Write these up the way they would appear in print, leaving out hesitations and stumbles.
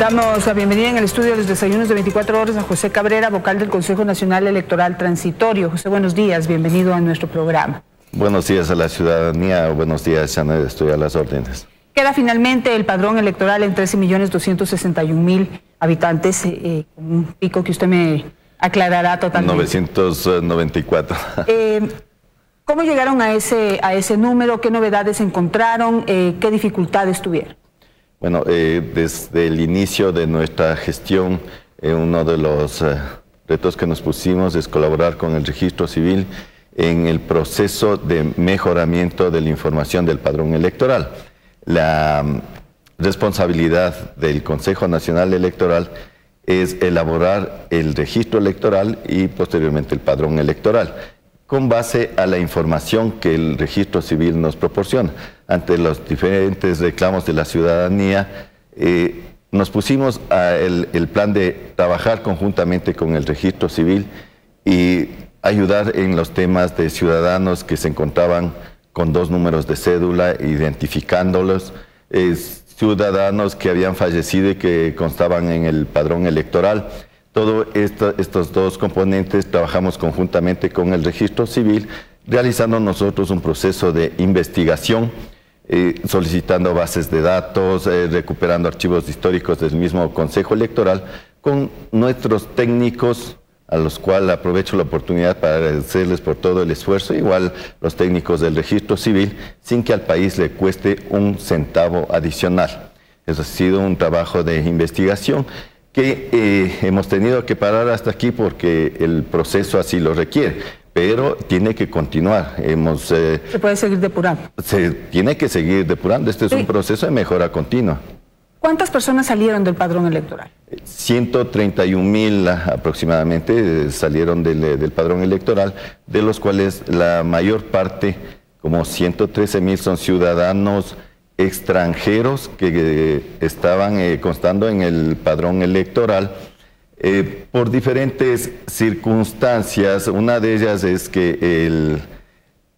Damos la bienvenida en el estudio de los desayunos de 24 horas a José Cabrera, vocal del Consejo Nacional Electoral Transitorio. José, buenos días, bienvenido a nuestro programa. Buenos días a la ciudadanía, buenos días, Chanel, estoy a las órdenes. Queda finalmente el padrón electoral en 13.261.000 habitantes, con un pico que usted me aclarará totalmente. 994. ¿Cómo llegaron a ese número? ¿Qué novedades encontraron? ¿Qué dificultades tuvieron? Bueno, desde el inicio de nuestra gestión, uno de los retos que nos pusimos es colaborar con el Registro Civil en el proceso de mejoramiento de la información del padrón electoral. La responsabilidad del Consejo Nacional Electoral es elaborar el registro electoral y posteriormente el padrón electoral, con base a la información que el Registro Civil nos proporciona. Ante los diferentes reclamos de la ciudadanía, nos pusimos el plan de trabajar conjuntamente con el Registro Civil y ayudar en los temas de ciudadanos que se encontraban con 2 números de cédula, identificándolos, ciudadanos que habían fallecido y que constaban en el padrón electoral. Todos estos 2 componentes trabajamos conjuntamente con el Registro Civil, realizando nosotros un proceso de investigación, solicitando bases de datos, recuperando archivos históricos del mismo Consejo Electoral, con nuestros técnicos, a los cuales aprovecho la oportunidad para agradecerles por todo el esfuerzo, igual los técnicos del Registro Civil, sin que al país le cueste un centavo adicional. Eso ha sido un trabajo de investigación que hemos tenido que parar hasta aquí porque el proceso así lo requiere, pero tiene que continuar. Se puede seguir depurando. Se tiene que seguir depurando. Este es un proceso de mejora continua. ¿Cuántas personas salieron del padrón electoral? 131.000 aproximadamente salieron del padrón electoral, de los cuales la mayor parte, como 113.000, son ciudadanos extranjeros que estaban constando en el padrón electoral por diferentes circunstancias. Una de ellas es que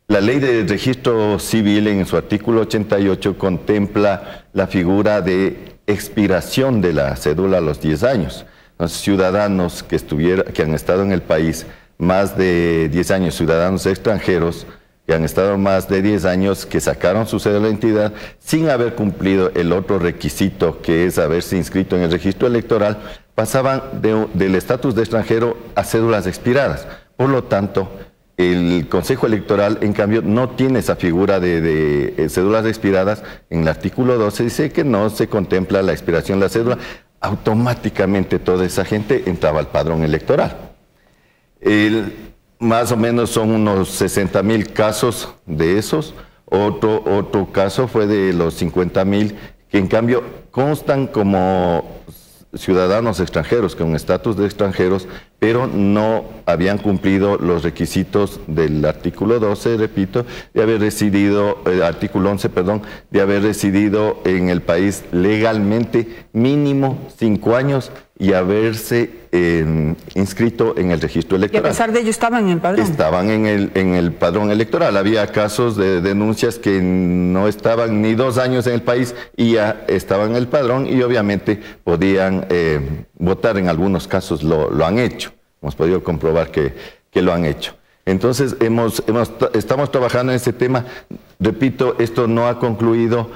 la ley de registro civil en su artículo 88 contempla la figura de expiración de la cédula a los 10 años. Los ciudadanos que han estado en el país más de 10 años, ciudadanos extranjeros que han estado más de 10 años, que sacaron su cédula de identidad sin haber cumplido el otro requisito, que es haberse inscrito en el registro electoral, pasaban del estatus de extranjero a cédulas expiradas. Por lo tanto, el Consejo Electoral, en cambio, no tiene esa figura de cédulas expiradas. En el artículo 12 dice que no se contempla la expiración de la cédula. Automáticamente toda esa gente entraba al padrón electoral. Más o menos son unos 60.000 casos de esos. Otro caso fue de los 50.000 que en cambio constan como ciudadanos extranjeros con estatus de extranjeros, pero no habían cumplido los requisitos del artículo 12, repito, de haber residido, artículo 11, perdón, de haber residido en el país legalmente mínimo 5 años y haberse inscrito en el registro electoral. Y a pesar de ello estaban en el padrón. Estaban en el padrón electoral. Había casos de denuncias que no estaban ni 2 años en el país y ya estaban en el padrón y obviamente podían votar. En algunos casos lo han hecho. Hemos podido comprobar que lo han hecho. Entonces estamos trabajando en este tema. Repito, esto no ha concluido.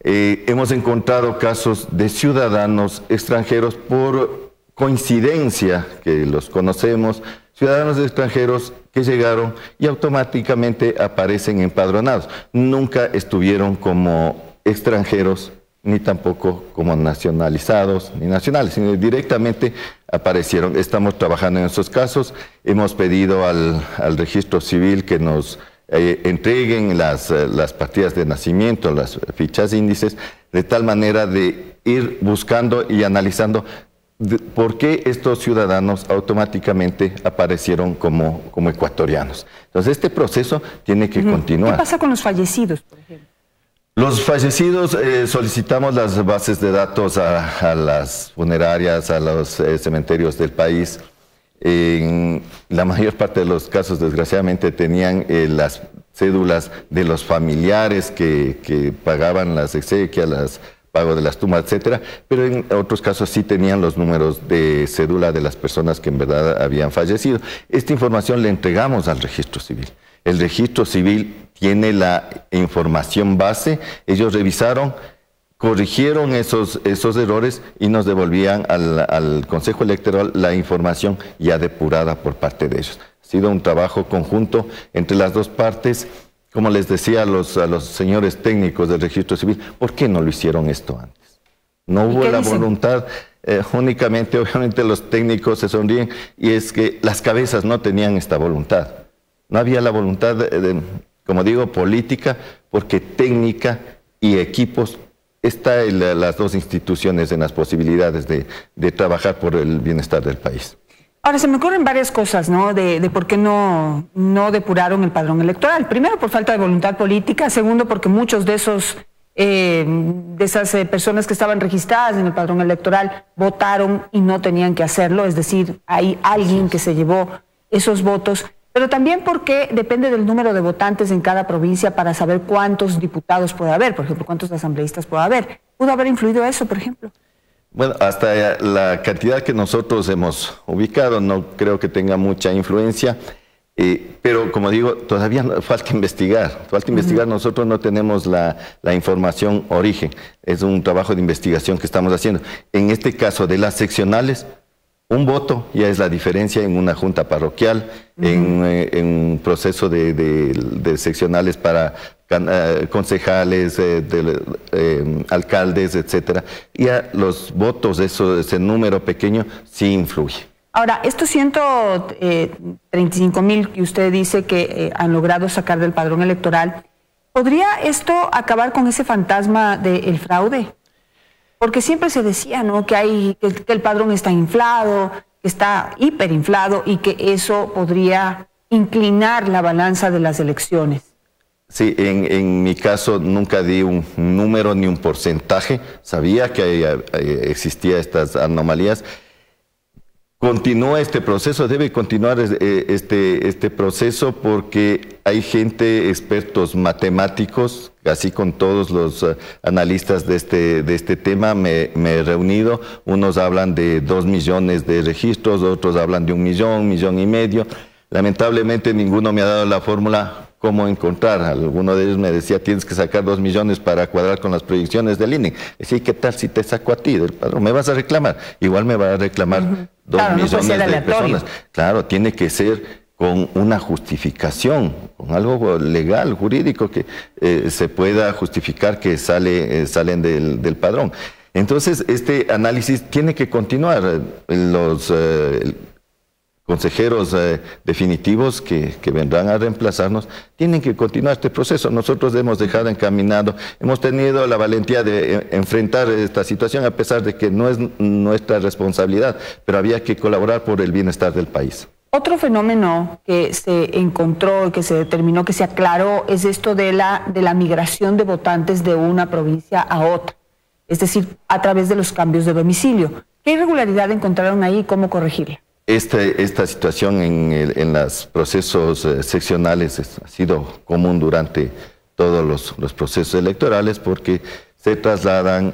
Hemos encontrado casos de ciudadanos extranjeros por coincidencia, que los conocemos, ciudadanos extranjeros que llegaron y automáticamente aparecen empadronados. Nunca estuvieron como extranjeros, ni tampoco como nacionalizados, ni nacionales, sino directamente aparecieron. Estamos trabajando en esos casos. Hemos pedido al Registro Civil que nos entreguen las partidas de nacimiento, las fichas índices, de tal manera de ir buscando y analizando por qué estos ciudadanos automáticamente aparecieron como ecuatorianos. Entonces este proceso tiene que continuar. ¿Qué pasa con los fallecidos, por ejemplo? Los fallecidos, solicitamos las bases de datos a las funerarias, a los cementerios del país. En la mayor parte de los casos, desgraciadamente, tenían las cédulas de los familiares que pagaban las exequias, las pago de las tumbas, etcétera, pero en otros casos sí tenían los números de cédula de las personas que en verdad habían fallecido. Esta información la entregamos al registro civil. El registro civil tiene la información base, ellos revisaron, corrigieron esos errores y nos devolvían al Consejo Electoral la información ya depurada por parte de ellos. Ha sido un trabajo conjunto entre las dos partes. Como les decía a los señores técnicos del registro civil, ¿por qué no lo hicieron esto antes? No hubo la voluntad, únicamente, obviamente los técnicos se sonríen, y es que las cabezas no tenían esta voluntad. No había la voluntad, como digo, política, porque técnica y equipos, están las dos instituciones en las posibilidades de trabajar por el bienestar del país. Ahora, se me ocurren varias cosas, ¿no? De por qué no depuraron el padrón electoral. Primero, por falta de voluntad política. Segundo, porque muchos de esas personas que estaban registradas en el padrón electoral votaron y no tenían que hacerlo. Es decir, hay alguien que se llevó esos votos. Pero también porque depende del número de votantes en cada provincia para saber cuántos diputados puede haber. Por ejemplo, cuántos asambleístas puede haber. ¿Pudo haber influido eso, por ejemplo? Bueno, hasta la cantidad que nosotros hemos ubicado no creo que tenga mucha influencia, pero como digo, todavía falta investigar. Nosotros no tenemos la información origen, es un trabajo de investigación que estamos haciendo. En este caso de las seccionales, un voto ya es la diferencia en una junta parroquial, en un proceso de seccionales para concejales, alcaldes, etcétera. Y a los votos, ese número pequeño, sí influye. Ahora, estos 135,000 que usted dice que han logrado sacar del padrón electoral, ¿podría esto acabar con ese fantasma del fraude? Porque siempre se decía, ¿no?, que el padrón está inflado, que está hiperinflado y que eso podría inclinar la balanza de las elecciones. Sí, en mi caso nunca di un número ni un porcentaje, sabía que existía estas anomalías. Continúa este proceso, debe continuar este proceso porque hay gente, expertos matemáticos, así con todos los analistas de este tema me he reunido. Unos hablan de 2 millones de registros, otros hablan de 1 millón, 1,5 millones. Lamentablemente ninguno me ha dado la fórmula cómo encontrar. Alguno de ellos me decía, tienes que sacar 2 millones para cuadrar con las proyecciones del INE. Decía, ¿qué tal si te saco a ti del padrón? ¿Me vas a reclamar? Igual me va a reclamar 2 millones de personas. Claro, tiene que ser con una justificación, con algo legal, jurídico, que se pueda justificar que salen del padrón. Entonces, este análisis tiene que continuar. Los consejeros definitivos que vendrán a reemplazarnos tienen que continuar este proceso. Nosotros hemos dejado encaminado, hemos tenido la valentía de enfrentar esta situación a pesar de que no es nuestra responsabilidad, pero había que colaborar por el bienestar del país. Otro fenómeno que se encontró, que se determinó, que se aclaró, es esto de la migración de votantes de una provincia a otra, es decir, a través de los cambios de domicilio. ¿Qué irregularidad encontraron ahí y cómo corregirla? Esta situación en los procesos seccionales ha sido común durante todos los procesos electorales porque se trasladan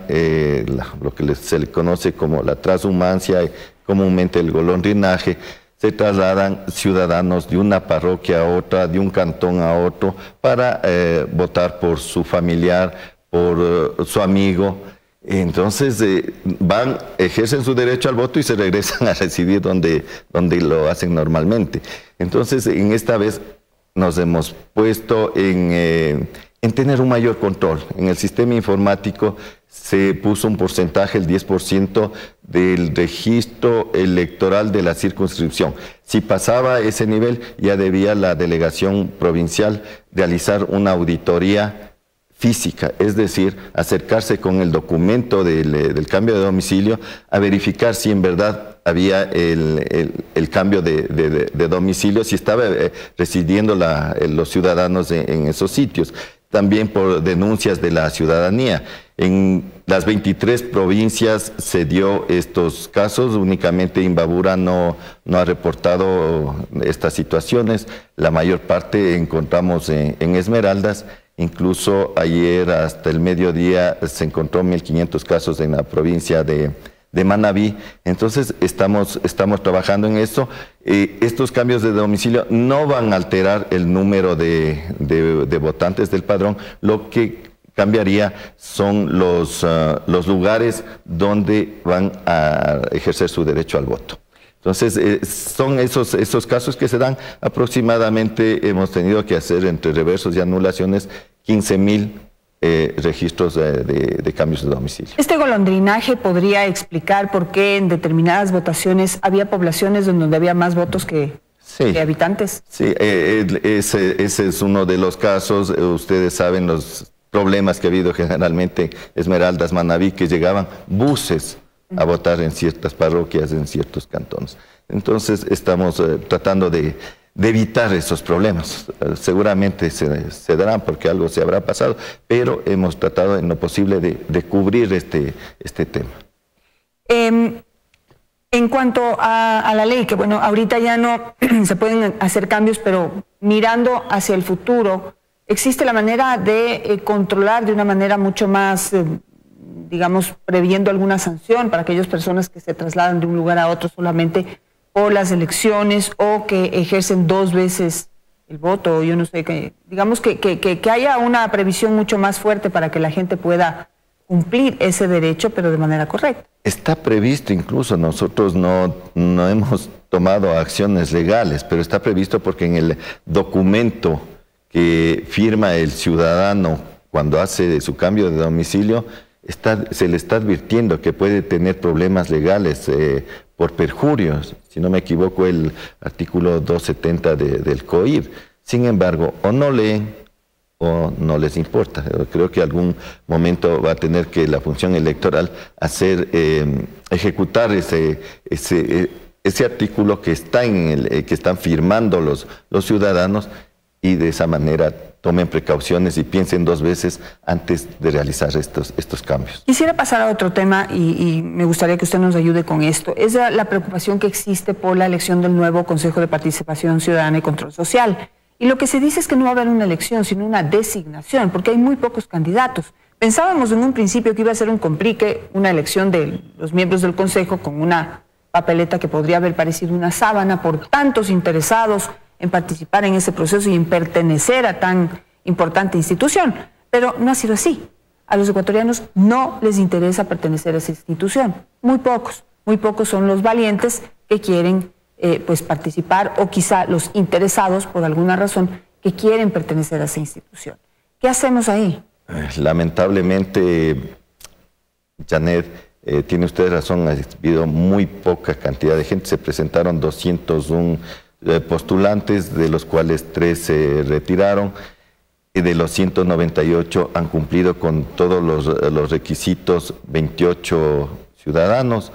lo que se le conoce como la transhumancia, comúnmente el golondrinaje. Se trasladan ciudadanos de una parroquia a otra, de un cantón a otro, para votar por su familiar, por su amigo. Entonces ejercen su derecho al voto y se regresan a residir donde lo hacen normalmente. Entonces, en esta vez nos hemos puesto en tener un mayor control. En el sistema informático se puso un porcentaje, el 10% del registro electoral de la circunscripción. Si pasaba ese nivel, ya debía la delegación provincial realizar una auditoría física, es decir, acercarse con el documento del cambio de domicilio a verificar si en verdad había el cambio de domicilio, si estaba residiendo los ciudadanos en esos sitios. También por denuncias de la ciudadanía. En las 23 provincias se dio estos casos, únicamente Imbabura no ha reportado estas situaciones, la mayor parte encontramos en Esmeraldas, Incluso ayer hasta el mediodía se encontró 1.500 casos en la provincia de Manabí. Entonces estamos trabajando en eso. Estos cambios de domicilio no van a alterar el número de votantes del padrón. Lo que cambiaría son los lugares donde van a ejercer su derecho al voto. Entonces, son esos casos que se dan. Aproximadamente hemos tenido que hacer entre reversos y anulaciones 15.000 registros de cambios de domicilio. ¿Este golondrinaje podría explicar por qué en determinadas votaciones había poblaciones donde había más votos que habitantes? Sí, ese es uno de los casos. Ustedes saben los problemas que ha habido generalmente Esmeraldas, Manabí, que llegaban buses a votar en ciertas parroquias, en ciertos cantones. Entonces estamos tratando de evitar esos problemas. Seguramente se darán porque algo se habrá pasado, pero hemos tratado en lo posible de cubrir este tema. En cuanto a la ley, que bueno, ahorita ya no se pueden hacer cambios, pero mirando hacia el futuro, ¿existe la manera de controlar de una manera mucho más, digamos, previendo alguna sanción para aquellas personas que se trasladan de un lugar a otro solamente por las elecciones o que ejercen 2 veces el voto? Yo no sé, digamos que haya una previsión mucho más fuerte para que la gente pueda cumplir ese derecho, pero de manera correcta. Está previsto, incluso nosotros no hemos tomado acciones legales, pero está previsto porque en el documento que firma el ciudadano cuando hace su cambio de domicilio, se le está advirtiendo que puede tener problemas legales por perjurios, si no me equivoco, el artículo 270 del COIP. Sin embargo, o no leen o no les importa. Creo que algún momento va a tener que la función electoral ejecutar ese artículo que están firmando los ciudadanos, y de esa manera tomen precauciones y piensen 2 veces antes de realizar estos cambios. Quisiera pasar a otro tema y me gustaría que usted nos ayude con esto. Es la preocupación que existe por la elección del nuevo Consejo de Participación Ciudadana y Control Social. Y lo que se dice es que no va a haber una elección, sino una designación, porque hay muy pocos candidatos. Pensábamos en un principio que iba a ser un complique, una elección de los miembros del Consejo con una papeleta que podría haber parecido una sábana por tantos interesados en participar en ese proceso y en pertenecer a tan importante institución. Pero no ha sido así. A los ecuatorianos no les interesa pertenecer a esa institución. Muy pocos son los valientes que quieren pues participar, o quizá los interesados por alguna razón que quieren pertenecer a esa institución. ¿Qué hacemos ahí? Lamentablemente, Janet, tiene usted razón, ha habido muy poca cantidad de gente. Se presentaron 201 postulantes, de los cuales 3 se retiraron, y de los 198 han cumplido con todos los requisitos 28 ciudadanos.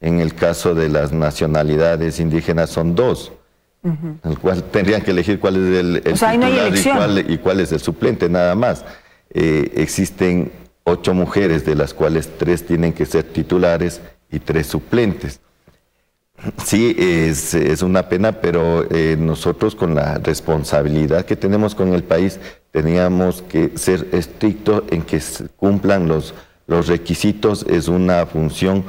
En el caso de las nacionalidades indígenas son 2, el cual tendrían que elegir cuál es el titular y cuál es el suplente, nada más. Existen 8 mujeres, de las cuales 3 tienen que ser titulares y 3 suplentes. Sí, es una pena, pero nosotros, con la responsabilidad que tenemos con el país, teníamos que ser estrictos en que cumplan los requisitos. Es una función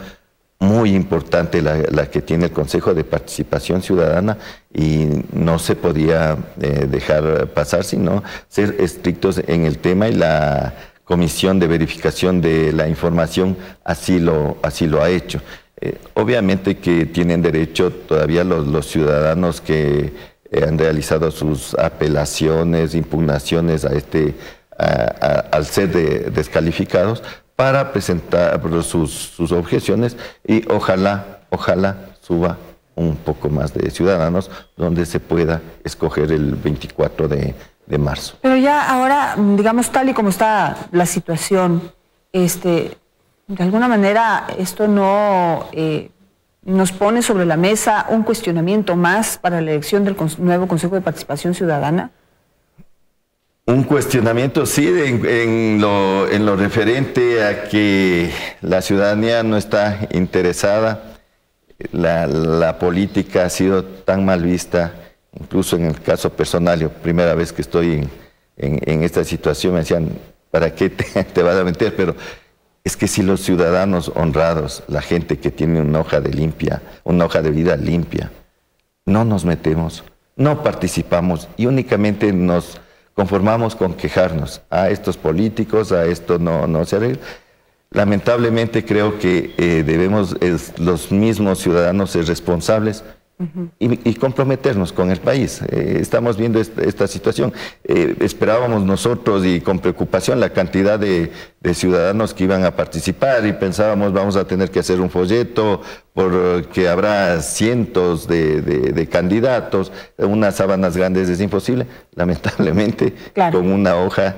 muy importante la que tiene el Consejo de Participación Ciudadana, y no se podía dejar pasar, sino ser estrictos en el tema, y la Comisión de Verificación de la Información así lo ha hecho. Obviamente que tienen derecho todavía los ciudadanos que han realizado sus apelaciones, impugnaciones al ser descalificados, para presentar sus objeciones, y ojalá suba un poco más de ciudadanos, donde se pueda escoger el 24 de marzo. Pero ya ahora, digamos, tal y como está la situación, de alguna manera esto no nos pone sobre la mesa un cuestionamiento más para la elección del nuevo Consejo de Participación Ciudadana. Un cuestionamiento, sí, en lo referente a que la ciudadanía no está interesada. La política ha sido tan mal vista, incluso en el caso personal. Yo, primera vez que estoy en esta situación, me decían, ¿para qué te vas a meter? Pero es que si los ciudadanos honrados, la gente que tiene una hoja de vida limpia, no nos metemos, no participamos y únicamente nos conformamos con quejarnos a estos políticos, a esto no se arregla. Lamentablemente creo que debemos los mismos ciudadanos ser responsables y comprometernos con el país. Estamos viendo esta situación. Esperábamos nosotros y con preocupación la cantidad de ciudadanos que iban a participar y pensábamos vamos a tener que hacer un folleto porque habrá cientos de candidatos, unas sábanas grandes es imposible. Lamentablemente, claro, con una hoja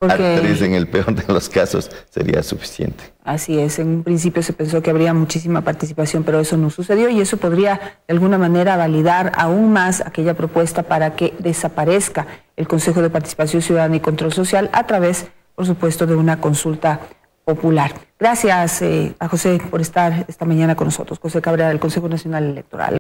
A3 en el peor de los casos sería suficiente. Así es, en un principio se pensó que habría muchísima participación, pero eso no sucedió y eso podría de alguna manera validar aún más aquella propuesta para que desaparezca el Consejo de Participación Ciudadana y Control Social a través, por supuesto, de una consulta popular. Gracias a José por estar esta mañana con nosotros, José Cabrera del Consejo Nacional Electoral.